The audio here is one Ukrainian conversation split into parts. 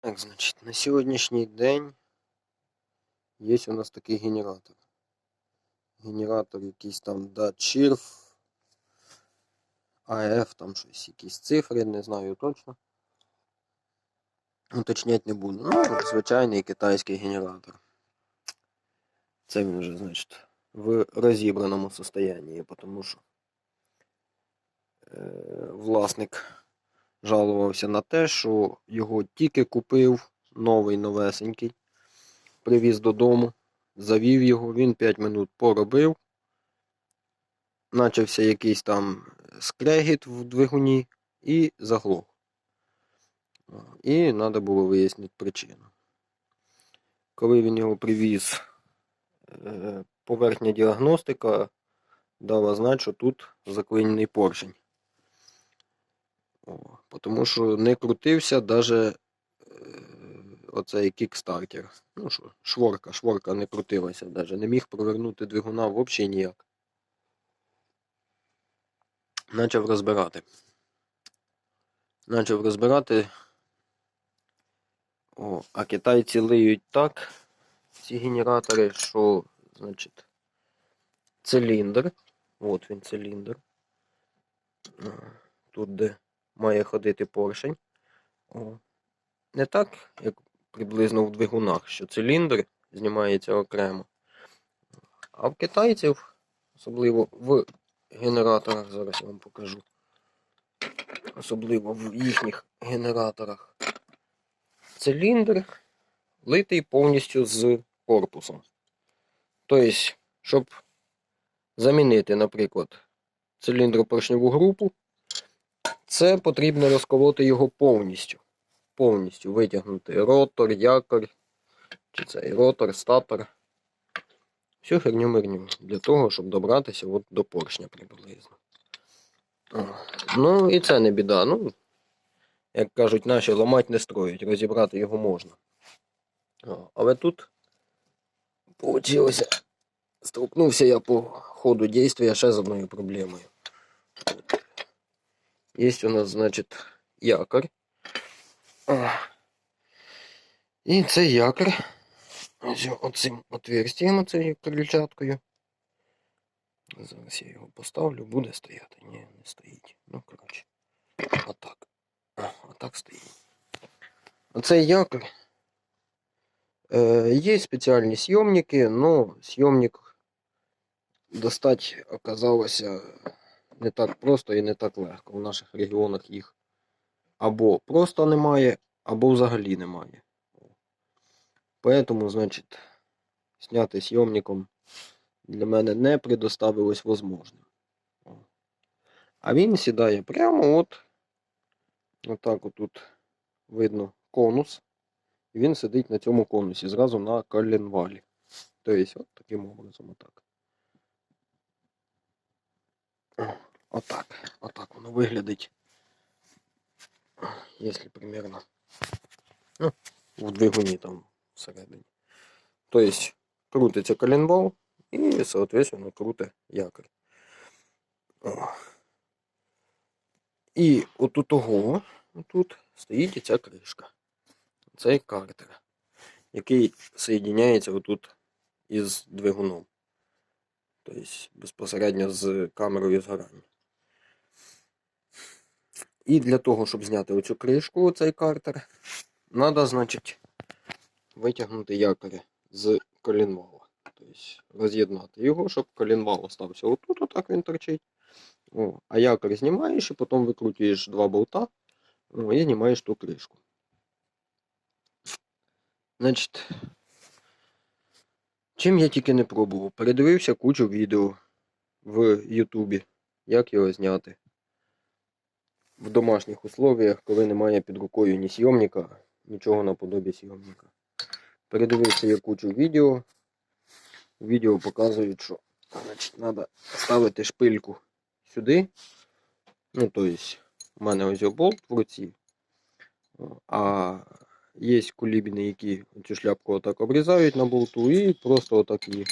Так, значить, на сьогоднішній день є у нас такий генератор. Генератор якийсь там Dachirf, АФ, там щось, якісь цифри, не знаю точно. Уточняти не буду. Ну, звичайний китайський генератор. Це він вже, значить, в розібраному стані, тому що власник жалувався на те, що його тільки купив, новий, новесенький, привіз додому, завів його, він 5 минут поробив, начався якийсь там скрегіт в двигуні і заглох. І треба було вияснити причину. Коли він його привіз, поверхня діагностика дала знати, що тут заклинений поршень. Тому що не крутився навіть оцей кікстартер. Ну що, шворка не крутилася навіть. Не міг провернути двигуна взагалі ніяк. Почав розбирати. А китайці лиють так, ці генератори, що, значить, циліндр. От він циліндр. Тут, де має ходити поршень. Не так, як приблизно в двигунах, що циліндр знімається окремо. А в китайців, особливо в генераторах, зараз я вам покажу, особливо в їхніх генераторах, циліндр литий повністю з корпусом. Тобто, щоб замінити, наприклад, циліндропоршневу групу, це потрібно розколоти його повністю. Повністю витягнути ротор, якорь, чи цей ротор, статор. Всю херню-мерню для того, щоб добратися от до поршня приблизно. Ну і це не біда. Ну, як кажуть, наші ламати не строять, розібрати його можна. Але тут получилося, столкнувся я по ходу дійства ще з одною проблемою. Є у нас, значить, якорь. І цей якорь ось оцим отверстием, оцею крильчаткою. Зараз я його поставлю, буде стояти. Ні, не стоїть. Ну, коротше, отак. Отак стоїть. Оцей якорь. Є спеціальні зйомники, але зйомник достати оказалося не так просто і не так легко. В наших регіонах їх або просто немає, або взагалі немає. Поэтому, значить, зняти зйомником для мене не предоставилось возможним. А він сідає прямо отак отут видно конус. І він сидить на цьому конусі, зразу на коленвалі. Тобто, от таким образом, отак. Отак воно виглядить. Якщо примерно, ну, в двигуні там всередині. Тобто, крутиться коленвал і, соответственно, крутить якорь. І отут стоїть ця кришка. Цей картер, який соєдиняється отут із двигуном. Тобто, безпосередньо з камерою згорання. І для того, щоб зняти оцю кришку, цей картер, треба, значить, витягнути якоря з коленвала. Тобто, роз'єднати його, щоб коленвал остався отут, отак він торчить. А якорь знімаєш і потім викрутуєш два болта і знімаєш ту кришку. Значить, чим я тільки не пробував. Передивився кучу відео в Ютубі, як його зняти. В домашніх условиях, коли немає під рукою ні зйомника, нічого наподобі зйомника. Передивився я кучу відео. Відео показують, що, значить, треба ставити шпильку сюди. Ну, тобто, у мене ось болт в руці. А є кулібіни, які цю шляпку отак обрізають на болту і просто отак її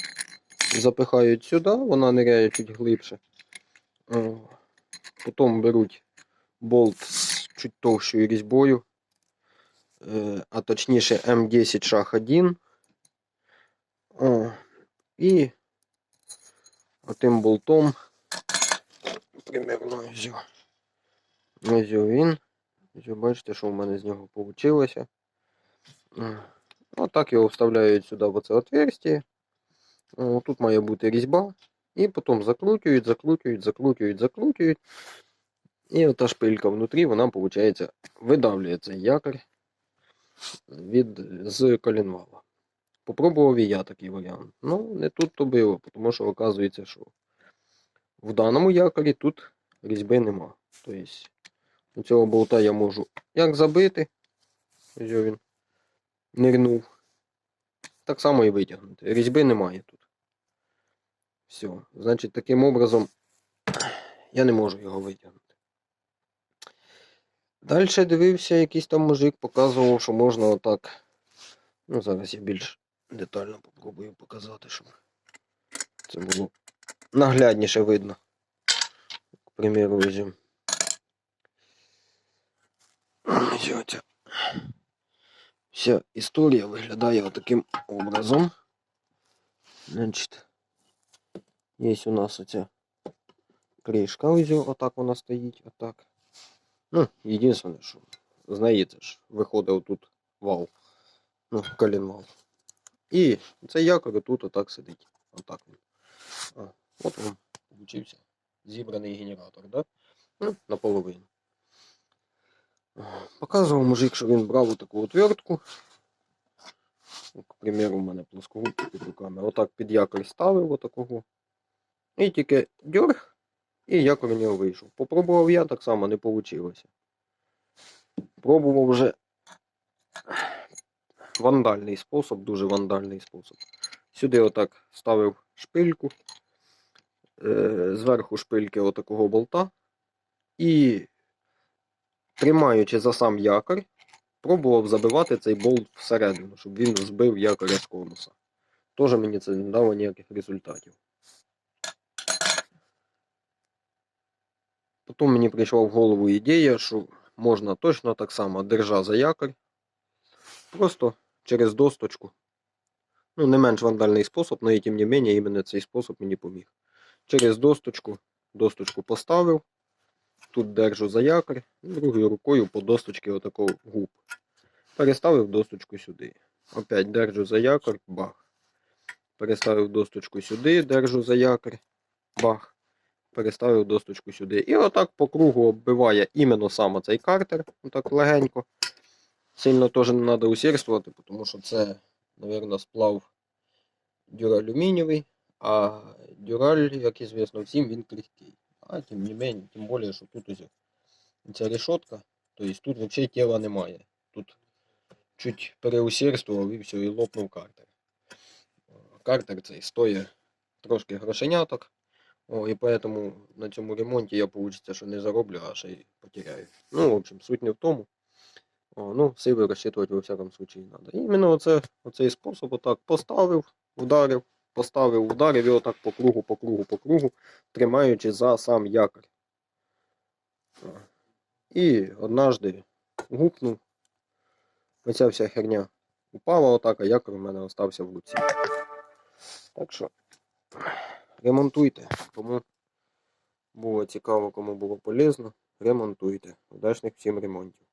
запихають сюди, вона ниряє чуть глибше. Потім беруть болт з чуть товщою різьбою, а точніше М10 шах 1. І отим болтом примерно ось він. Бачите, що в мене з нього вийшло. Отак його вставляють сюди в оце отверстие. Тут має бути різьба. І потім закрутюють. І ота шпилька внутрі, вона, виходить, видавлює цей якорь з коленвала. Попробував і я такий варіант. Ну, не тут-то було, тому що оказується, що в даному якорі тут різьби нема. Тобто, у цього болта я можу як забити, ось він нирнув, так само і витягнути. Різьби немає тут. Все. Значить, таким образом я не можу його витягнути. Далі дивився, якийсь там мужик показував, що можна отак. Ну, зараз я більш детально попробую показати, щоб це було наглядніше видно. К примеру, візьмемо. Вся історія виглядає отаким образом. Значить, є у нас оця кришка, ось отак вона стоїть, отак. Ну, єдине, що знаєте ж, виходить тут вал, ну, коленвал. І цей якор тут отак сидить. Отак він. От він получився зібраний генератор, да? Ну, наполовину. Показував мужик, що він брав отаку отвертку. К примеру, у мене плоскогубці під руками. Отак під якор ставив отакого. І тільки дьорг, і якор у нього вийшов. Попробував я, так само не вийшло. Пробував вже вандальний спосіб, дуже вандальний спосіб. Сюди отак ставив шпильку, зверху шпильки отакого болта. І, тримаючи за сам якор, пробував забивати цей болт всередину, щоб він збив якоря з конуса. Тоже мені це не дало ніяких результатів. Потім мені прийшла в голову ідея, що можна точно так само, держа за якорь, просто через досточку. Ну, не менш вандальний спосіб, але тим не менше, іменно цей спосіб мені поміг. Через досточку поставив, тут держу за якорь, другою рукою по досточці отакого губ. Переставив досточку сюди. Опять держу за якорь, бах. Переставив досточку сюди, держу за якорь, бах. Переставив досточку сюди. І отак по кругу оббиває іменно саме цей картер. Отак легенько. Сильно теж не треба усердствувати, тому що це, мабуть, сплав дюралюмінієвий. А дюраль, як известно всім, він крихкий. А тим не менше, тим більше, що тут ось ця решетка, тобто тут взагалі тіла немає. Тут чуть переусердствував і все, і лопнув картер. Картер цей стоїть трошки грошеняток. І поэтому на цьому ремонті я, получиться, що не зароблю, а ще й потеряю. Ну, в общем, суть не в тому. Ну, сили розчитувати во всякому случаї треба. І іменно оцей спосіб отак поставив, вдарив, поставив, ударив і отак по кругу, тримаючи за сам якор. І однажды гукнув. Оця вся херня упала отак, а якор у мене остався в руці. Так що ремонтуйте. Кому було цікаво, кому було полезно, ремонтуйте. Удачних всім ремонтів.